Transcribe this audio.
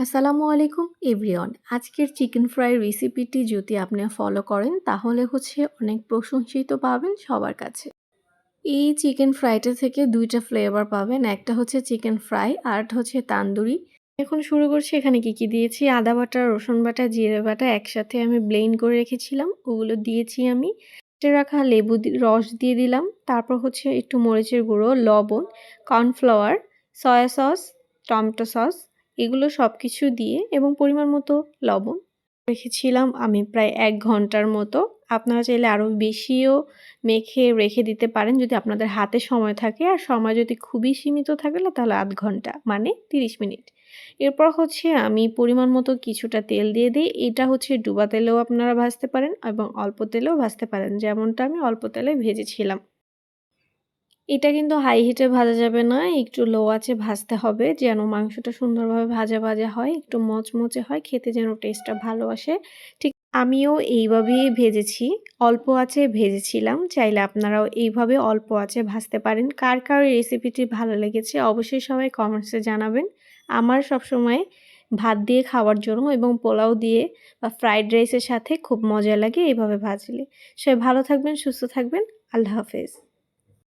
আসসালামু আলাইকুম এভরিওয়ান। আজকের চিকেন ফ্রাই রেসিপিটি যদি আপনি ফলো করেন তাহলে অনেক প্রশংসিত পাবেন সবার কাছে। এই চিকেন ফ্রাইটা থেকে ২ টা ফ্লেভার পাবেন। একটা চিকেন ফ্রাই আরেকটা তান্দুরি। এখন শুরু করছি। এখানে কি দিয়েছি? আদা বাটা, রসুন বাটা, জিরে বাটা একসাথে আমি ব্লেন্ড করে রেখেছিলাম। ওগুলো দিয়েছি আমি। কেটে রাখা লেবু রস দিয়ে দিলাম। তারপর একটু মরিচের গুঁড়ো, লবণ, cornflour, soya sauce, tomato sauce এগুলো সবকিছু দিয়ে এবং পরিমাণ মতো লবণ রেখেছিলাম আমি প্রায় ১ ঘন্টার মতো। আপনারা চাইলে আরও বেশিও মেখে রেখে দিতে পারেন যদি আপনাদের হাতে সময় থাকে। আর সময় যদি খুবই সীমিত থাকে তাহলে ০.৫ ঘন্টা মানে ৩০ মিনিট। এরপর আমি পরিমাণ মতো কিছুটা তেল দিয়ে দিই। এটা ডুবা তেলেও আপনারা ভাজতে পারেন এবং অল্প তেলেও ভাজতে পারেন। যেমনটা আমি অল্প তেলে ভেজেছিলাম। এটা কিন্তু হাই হিটে ভাজা যাবে না, একটু লো আঁচে ভাজতে হবে যেন মাংসটা সুন্দরভাবে ভাজা হয়, একটু মচমচে হয়, খেতে যেন টেস্টটা ভালো আসে। ঠিক আমিও এইভাবেই ভেজেছি, অল্প আঁচে ভেজেছিলাম। চাইলে আপনারাও এইভাবে অল্প আঁচে ভাজতে পারেন। কার এই রেসিপিটি ভালো লেগেছে অবশ্যই সবাই কমেন্টসে জানাবেন। আমার সবসময় ভাত দিয়ে খাওয়ার জন্য এবং পোলাও দিয়ে বা ফ্রাইড রাইসের সাথে খুব মজা লাগে এইভাবে ভাজলে। সবাই ভালো থাকবেন, সুস্থ থাকবেন। আল্লাহ হাফেজ।